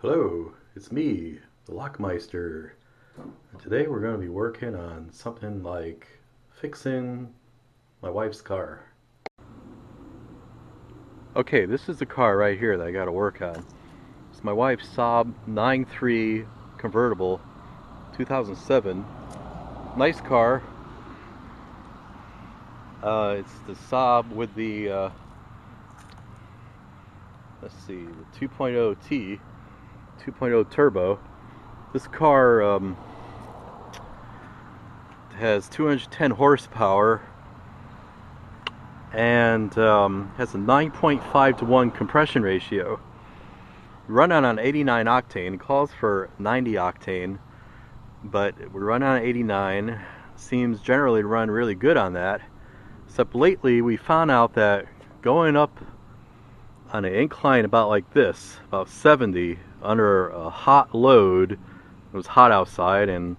Hello, it's me, the Lockmeister. And today we're going to be working on something like fixing my wife's car. Okay, this is the car right here that I got to work on. It's my wife's Saab 9.3 convertible, 2007. Nice car. It's the Saab with the, let's see, the 2.0T, 2.0 turbo. This car has 210 horsepower and has a 9.5 to 1 compression ratio. Run on 89 octane. It calls for 90 octane, but we run on 89. Seems generally to run really good on that. Except lately we found out that going up on an incline about like this, about 70, under a hot load, it was hot outside and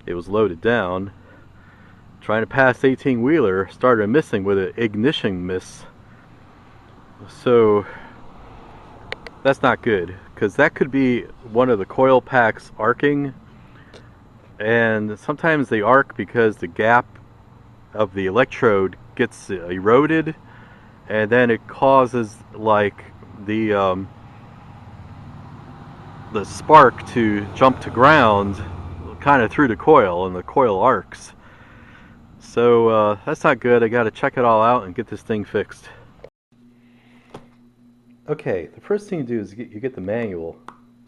it was loaded down, trying to pass 18-wheeler, started missing with an ignition miss. So that's not good, because that could be one of the coil packs arcing, and sometimes they arc because the gap of the electrode gets eroded, and then it causes like the spark to jump to ground kind of through the coil, and the coil arcs. So that's not good. I got to check it all out and get this thing fixed. Okay, the first thing you do is you get the manual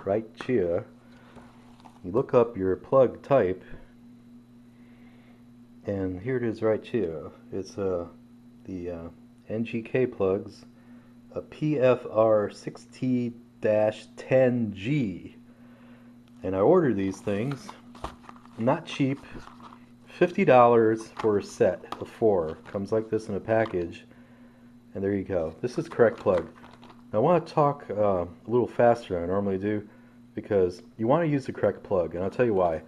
right here. You look up your plug type, and here it is right here. It's the NGK plugs, a PFR 6T-10G, and I ordered these things. Not cheap, $50 for a set of 4. Comes like this in a package, and there you go. This is the correct plug. Now I want to talk a little faster than I normally do, because you want to use the correct plug, and I'll tell you why.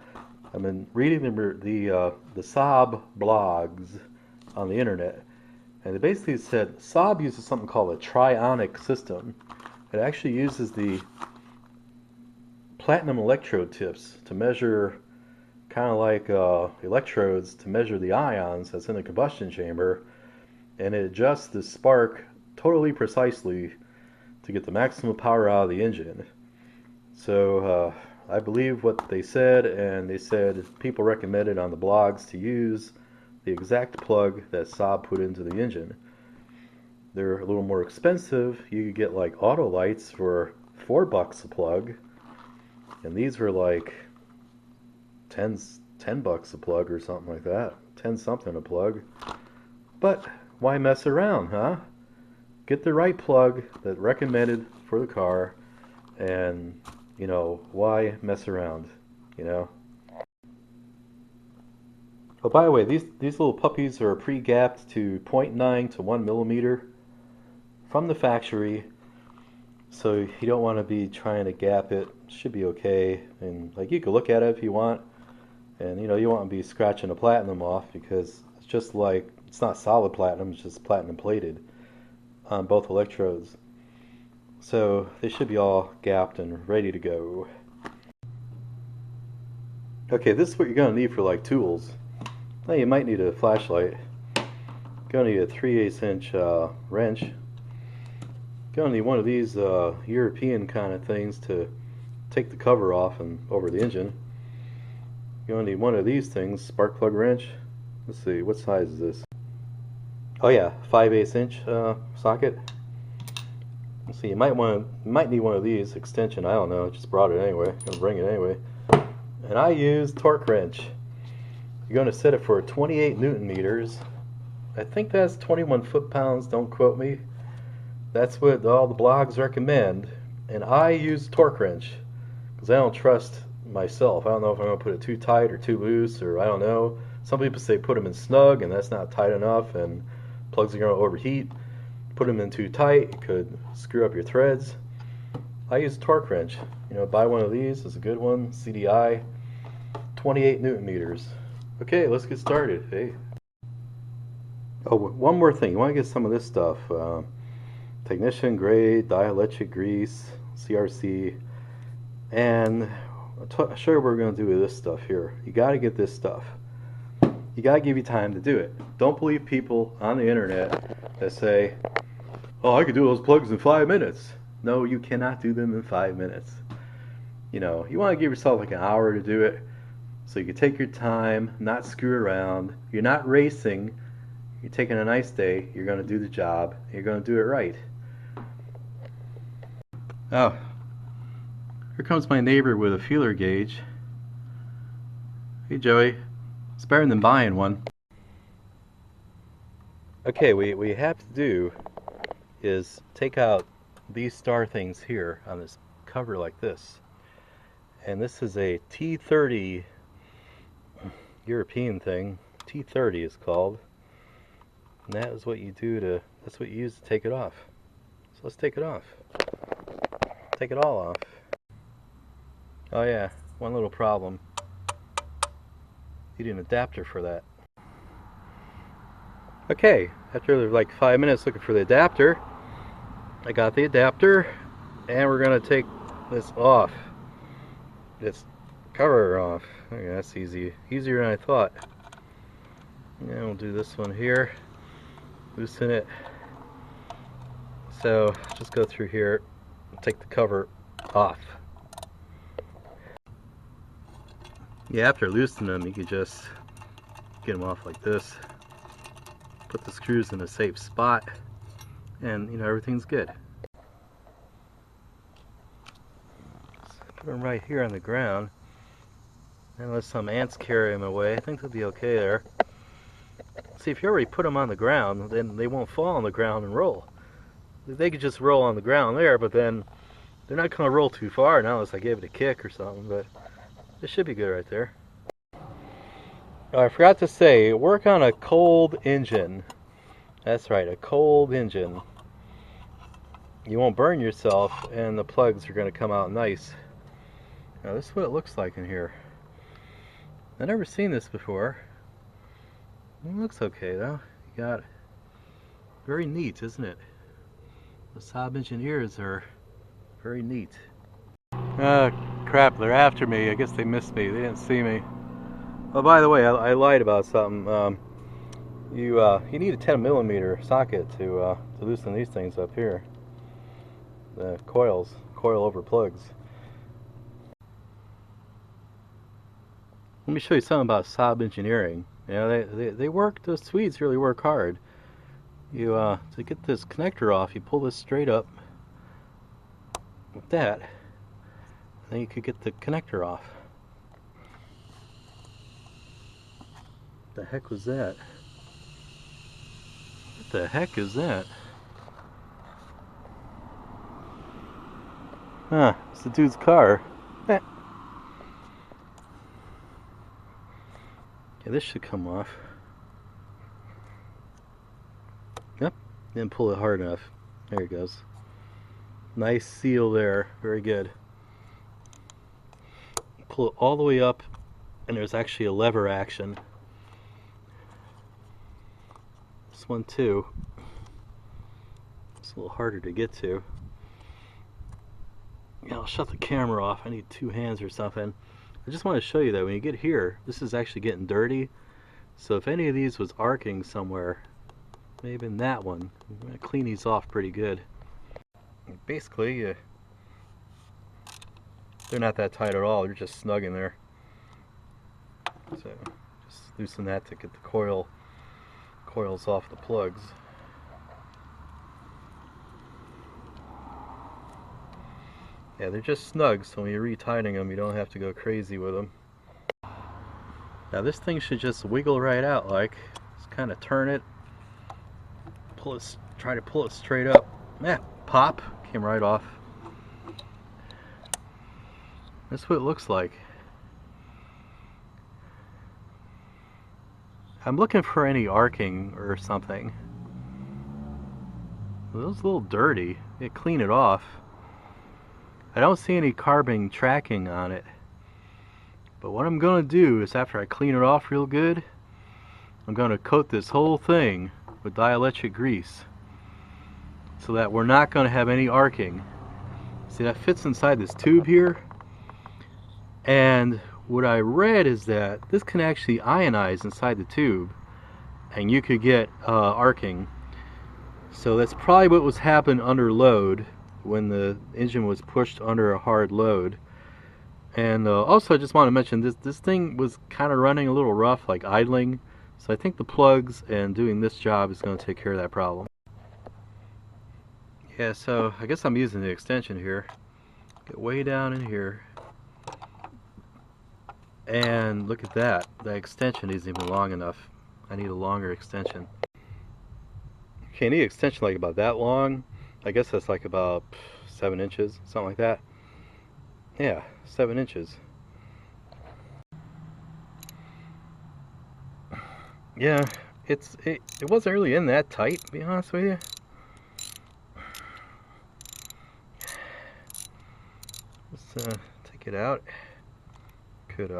I've been reading the Saab blogs on the internet, and they basically said Saab uses something called a Trionic system. It actually uses the platinum electrode tips to measure, kind of like electrodes, to measure the ions that's in the combustion chamber, and it adjusts the spark totally precisely to get the maximum power out of the engine. So I believe what they said, and they said people recommended on the blogs to use the exact plug that Saab put into the engine. They're a little more expensive. You could get like auto lights for $4 a plug, and these were like 10 bucks a plug or something like that. 10 something a plug. But why mess around, huh? Get the right plug that's recommended for the car, and you know, why mess around, you know? Oh, by the way, these little puppies are pre-gapped to 0.9 to 1 millimeter from the factory, so you don't want to be trying to gap it. Should be okay, and like you can look at it if you want, and you know, you won't be scratching the platinum off, because it's just like, it's not solid platinum, it's just platinum plated on both electrodes. So they should be all gapped and ready to go. Okay, this is what you're going to need for like tools. Now you might need a flashlight. Going to need a 3/8 inch wrench. Going to need one of these European kind of things to take the cover off and over the engine. You're going to need one of these things, spark plug wrench. Let's see, what size is this? Oh yeah, 5/8 inch socket. So you might need one of these extension. I don't know. I just brought it anyway. I'm gonna bring it anyway. And I use torque wrench. You're going to set it for 28 Newton meters. I think that's 21 foot-pounds. Don't quote me. That's what all the blogs recommend. And I use torque wrench because I don't trust myself. I don't know if I'm going to put it too tight or too loose, or I don't know. Some people say put them in snug, and that's not tight enough, and plugs are going to overheat. Put them in too tight, it could screw up your threads. I use a torque wrench. You know, buy one of these. It's a good one. CDI, 28 Newton meters. Okay, let's get started. Hey. Oh, one more thing. You want to get some of this stuff. Technician grade, dielectric grease, CRC. And I'll show you what we're going to do with this stuff here. You got to get this stuff. You got to give you time to do it. Don't believe people on the internet that say, oh, I could do those plugs in 5 minutes. No, you cannot do them in 5 minutes. You know, you want to give yourself like an hour to do it so you can take your time, not screw around. You're not racing. You're taking a nice day. You're going to do the job. You're going to do it right. Oh, here comes my neighbor with a feeler gauge. Hey, Joey. It's better than buying one. Okay, what we have to do is take out these star things here on this cover like this. And this is a T30 European thing. T30 is called. And that is what you do to, that's what you use to take it off. So let's take it off. Take it all off. Oh yeah, one little problem. You need an adapter for that. Okay, after like 5 minutes looking for the adapter, I got the adapter, and we're gonna take this off. This cover off. Okay, that's easy. Easier than I thought. And we'll do this one here. Loosen it. So just go through here and take the cover off. Yeah, after loosening them, you can just get them off like this. Put the screws in a safe spot, and you know, everything's good. Put them right here on the ground. Unless some ants carry them away, I think they'll be okay there. See, if you already put them on the ground, then they won't fall on the ground and roll. They could just roll on the ground there, but then they're not going to roll too far now unless I gave it a kick or something, but this should be good right there. Oh, I forgot to say, work on a cold engine. That's right, a cold engine. You won't burn yourself, and the plugs are going to come out nice. Now this is what it looks like in here. I've never seen this before. It looks okay though. You got it. Very neat, isn't it? The Saab engineers are very neat. Crap, they're after me. I guess they missed me. They didn't see me. Oh, by the way, I lied about something. You need a 10mm socket to loosen these things up here. The coils, coil over plugs. Let me show you something about Saab engineering. You know, they work. Those Swedes really work hard. You to get this connector off, you pull this straight up like that. Then you could get the connector off. What the heck was that? What the heck is that? Huh, it's the dude's car. Yeah, this should come off. Yep, didn't pull it hard enough. There it goes. Nice seal there, very good. Pull it all the way up, and there's actually a lever action. This one too. It's a little harder to get to. Yeah, I'll shut the camera off. I need two hands or something. I just want to show you that when you get here, this is actually getting dirty. So if any of these was arcing somewhere, maybe in that one, I'm going to clean these off pretty good. Basically, they're not that tight at all. They're just snug in there. So just loosen that to get the coils off the plugs. Yeah, they're just snug, so when you're retightening them, you don't have to go crazy with them. Now this thing should just wiggle right out, like, just kind of turn it, pull it, try to pull it straight up. Pop, came right off. That's what it looks like. I'm looking for any arcing or something. Those a little dirty. You clean it off. I don't see any carbon tracking on it. But what I'm going to do is, after I clean it off real good, I'm going to coat this whole thing with dielectric grease so that we're not going to have any arcing. See, that fits inside this tube here. And what I read is that this can actually ionize inside the tube, and you could get arcing. So that's probably what was happening under load when the engine was pushed under a hard load. And also I just want to mention this thing was kind of running a little rough, like idling. So I think the plugs and doing this job is going to take care of that problem. Yeah, so I guess I'm using the extension here. Get way down in here. And look at that. The extension isn't even long enough. I need a longer extension. Okay, I need an extension like about that long. I guess that's like about 7 inches, something like that. Yeah, 7 inches. Yeah, it wasn't really in that tight, to be honest with you. Let's take it out. Could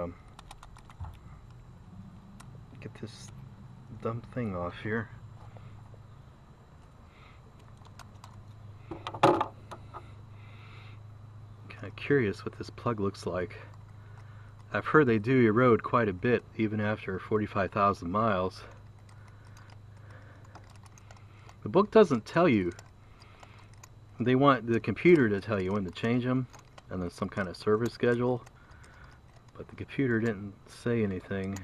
get this dumb thing off here. Kind of curious what this plug looks like. I've heard they do erode quite a bit even after 45,000 miles. The book doesn't tell you. They want the computer to tell you when to change them and then some kind of service schedule, but the computer didn't say anything.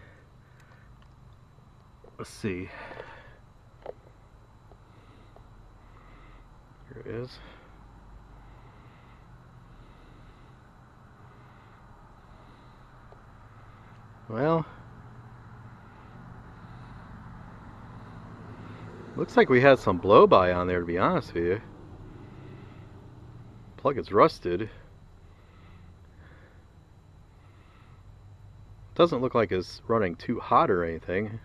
Let's see. Here it is. Well, looks like we had some blow-by on there, to be honest with you. Plug is rusted. Doesn't look like it's running too hot or anything,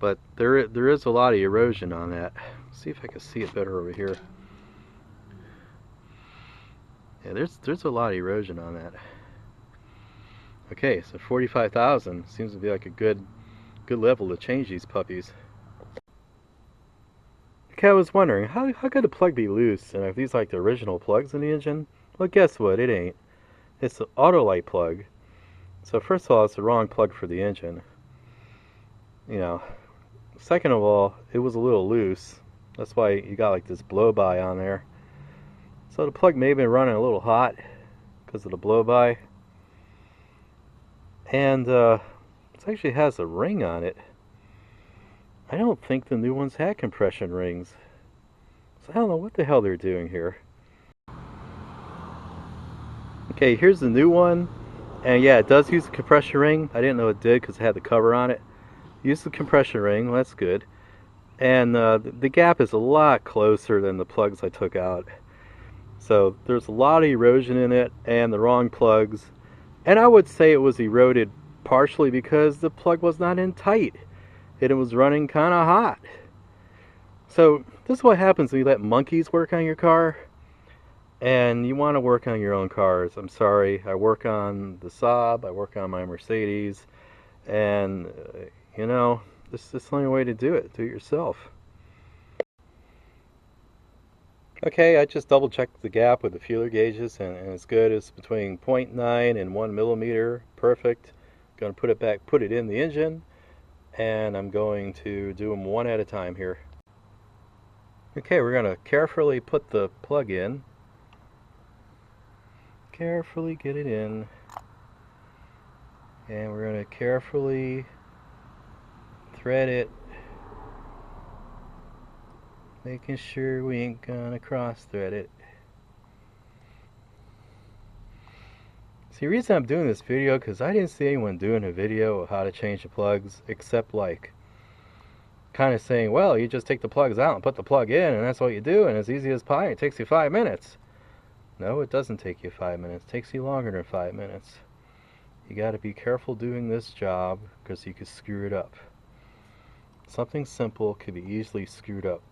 but there is a lot of erosion on that. Let's see if I can see it better over here. Yeah, there's a lot of erosion on that. Okay, so 45,000 seems to be like a good level to change these puppies. Okay, I was wondering, how could a plug be loose? And are these like the original plugs in the engine? Well, guess what? It ain't. It's an Autolite plug. So first of all, it's the wrong plug for the engine. You know. Second of all, it was a little loose. That's why you got like this blow-by on there. So the plug may have been running a little hot because of the blow-by. And it actually has a ring on it. I don't think the new ones had compression rings. So I don't know what the hell they're doing here. Okay, here's the new one. And yeah, it does use a compression ring. I didn't know it did because it had the cover on it. Use the compression ring, well, that's good. And the gap is a lot closer than the plugs I took out. So there's a lot of erosion in it and the wrong plugs. And I would say it was eroded partially because the plug was not in tight and it was running kind of hot. So this is what happens when you let monkeys work on your car, and you want to work on your own cars. I'm sorry, I work on the Saab, I work on my Mercedes, and you know, this is the only way to do it. Do it yourself. Okay, I just double checked the gap with the feeler gauges, and it's good. It's between 0.9 and 1 millimeter. Perfect. Going to put it in the engine, and I'm going to do them one at a time here. Okay, we're going to carefully put the plug in. Carefully get it in. And we're going to carefully thread it, making sure we ain't gonna cross thread it. See, the reason I'm doing this video, because I didn't see anyone doing a video of how to change the plugs, except like kind of saying, well, you just take the plugs out and put the plug in, and that's what you do, and it's easy as pie. It takes you 5 minutes. No, it doesn't take you 5 minutes. It takes you longer than 5 minutes. You got to be careful doing this job, because you could screw it up. Something simple could be easily screwed up.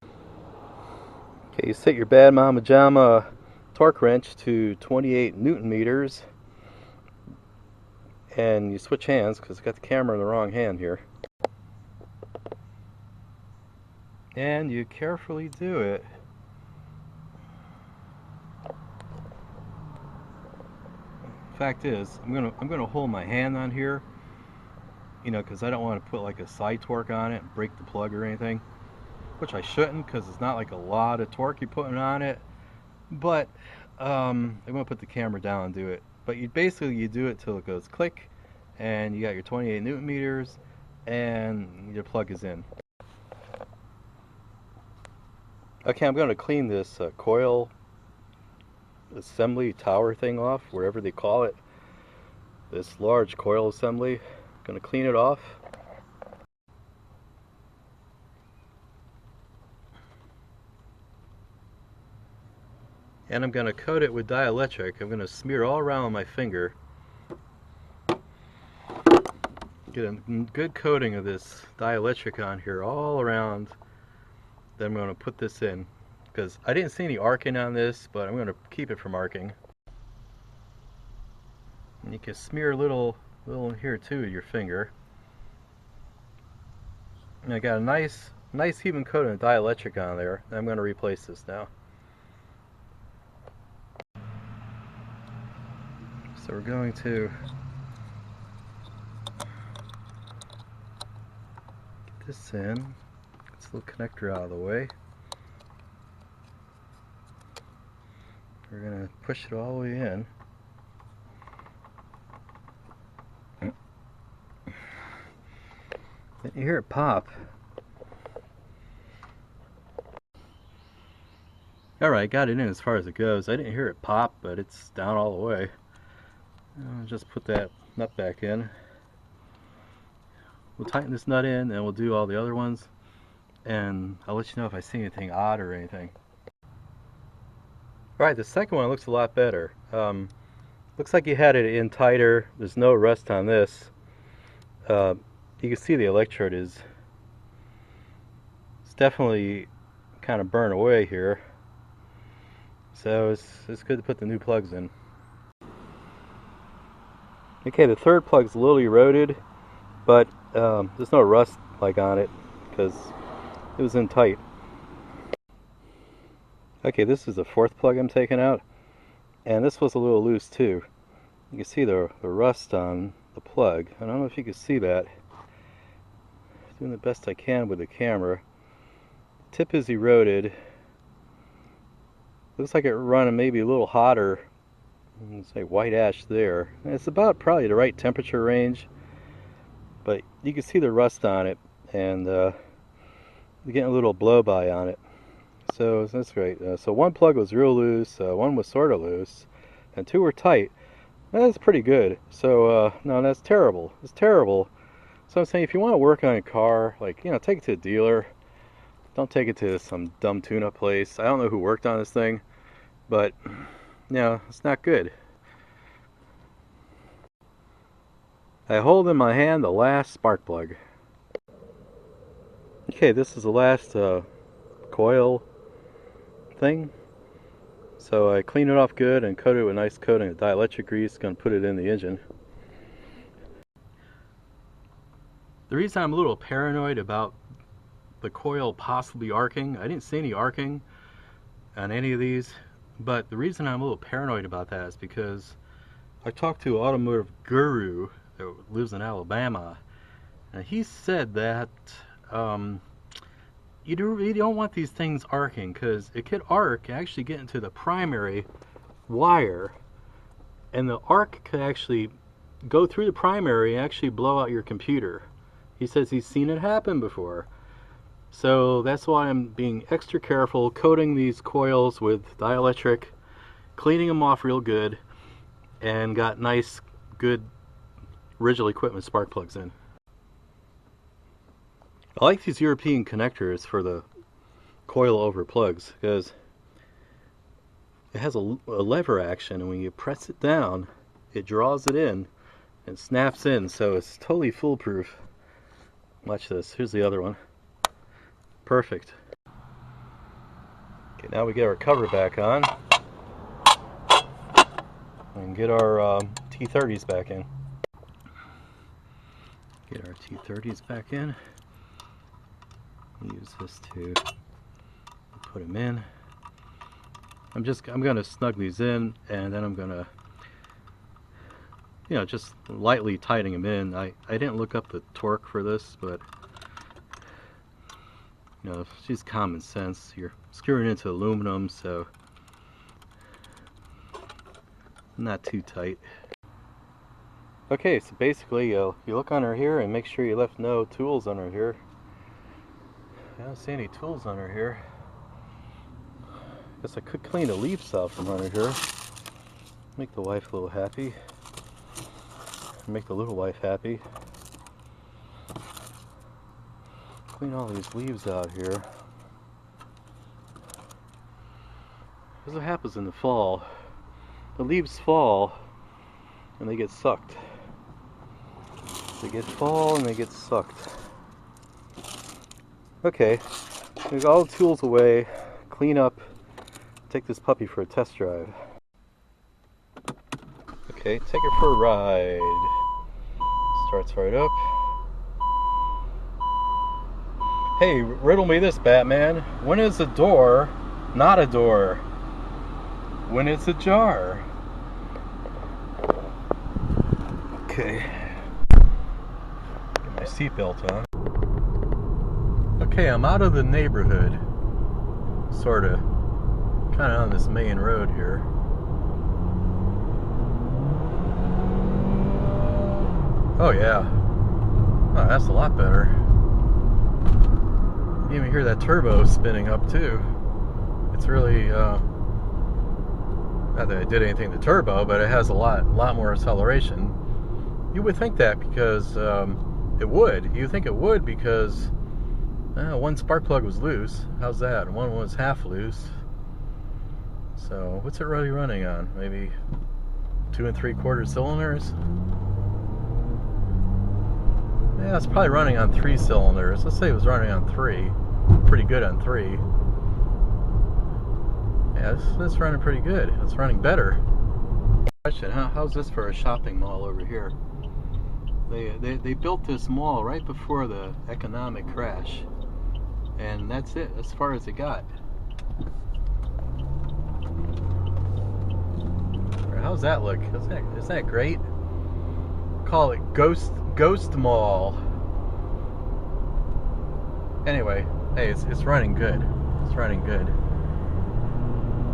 Okay, you set your Bad Mama Jama torque wrench to 28 Newton meters, and you switch hands because I got the camera in the wrong hand here. And you carefully do it. fact is, I'm gonna hold my hand on here, you know, because I don't want to put like a side torque on it and break the plug or anything, which I shouldn't, because it's not like a lot of torque you're putting on it. But I'm gonna put the camera down and do it. But you basically do it till it goes click, and you got your 28 newton meters, and your plug is in. Okay, I'm going to clean this coil assembly tower thing off, wherever they call it. This large coil assembly. I'm going to clean it off. And I'm going to coat it with dielectric. I'm going to smear all around my finger. Get a good coating of this dielectric on here all around. Then I'm going to put this in, because I didn't see any arcing on this, but I'm going to keep it from arcing. And you can smear a little in here too with your finger. And I got a nice even coating of dielectric on there. I'm going to replace this now. So we're going to get this in. Get this little connector out of the way. We're going to push it all the way in. Then you hear it pop. Alright, got it in as far as it goes. I didn't hear it pop, but it's down all the way. I'll just put that nut back in. We'll tighten this nut in, and we'll do all the other ones, and I'll let you know if I see anything odd or anything. Alright, the second one looks a lot better. Looks like you had it in tighter. There's no rust on this. You can see the electrode is definitely kind of burnt away here. So it's good to put the new plugs in. Okay, the third plug's a little eroded, but there's no rust like on it because it was in tight. Okay, this is the fourth plug I'm taking out, and this was a little loose too. You can see the rust on the plug. I don't know if you can see that. Doing the best I can with the camera. Tip is eroded. Looks like it running maybe a little hotter. Let's say white ash there. And it's about probably the right temperature range, but you can see the rust on it, and you're getting a little blow by on it. So that's great. So one plug was real loose, one was sort of loose, and two were tight. That's pretty good. So no, that's terrible. It's terrible. So I'm saying, if you want to work on a car, like, you know, take it to a dealer. Don't take it to some dumb tune-up place. I don't know who worked on this thing, but you know, it's not good. I hold in my hand the last spark plug. Okay, this is the last coil thing. So I clean it off good and coat it with a nice coating of dielectric grease. Going to put it in the engine. The reason I'm a little paranoid about the coil possibly arcing, I didn't see any arcing on any of these, but the reason I'm a little paranoid about that is because I talked to an automotive guru that lives in Alabama, and he said that you don't want these things arcing, because it could arc, actually get into the primary wire, and the arc could actually go through the primary and actually blow out your computer. He says he's seen it happen before. So that's why I'm being extra careful, coating these coils with dielectric, cleaning them off real good, and got nice, good original equipment spark plugs in. I like these European connectors for the coil over plugs because it has a lever action, and when you press it down, it draws it in and snaps in, so it's totally foolproof. Watch this. Here's the other one. Perfect. Okay, now we get our cover back on and get our T30s back in. Get our T30s back in. Use this to put them in. I'm going to snug these in, and then I'm going to you know, just lightly tightening them in. I didn't look up the torque for this, but you know, it's just common sense. You're screwing into aluminum, so not too tight. Okay, so basically you look under here and make sure you left no tools under here. I don't see any tools under here. Guess I could clean the leaves out from under here. Make the wife a little happy. Make the little wife happy. Clean all these leaves out here. This is what happens in the fall. The leaves fall and they get sucked. They fall and they get sucked. Okay, take all the tools away, clean up, take this puppy for a test drive. Okay, take her for a ride. Starts right up. Hey, riddle me this, Batman. When is a door not a door? When it's ajar. Okay. Get my seatbelt on. Okay, I'm out of the neighborhood. Sorta. Kinda on this main road here. Oh yeah. Oh, that's a lot better. You even hear that turbo spinning up too. It's really, not that I did anything to turbo, but it has a lot more acceleration. You would think that because it would. You think it would because one spark plug was loose. How's that? One was half loose. So what's it really running on? Maybe 2 3/4 cylinders? Yeah, it's probably running on 3 cylinders. Let's say it was running on 3. Pretty good on 3. Yeah, it's running pretty good. It's running better. Question: how's this for a shopping mall over here? They built this mall right before the economic crash, and that's it as far as it got. How's that look? Isn't that great? Call it Ghost Mall. Anyway, hey, it's running good. It's running good.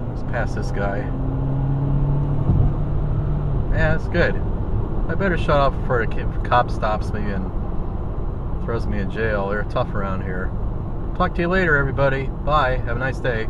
Let's pass this guy. Yeah, it's good. I better shut off before the cop stops me and throws me in jail. They're tough around here. Talk to you later, everybody. Bye. Have a nice day.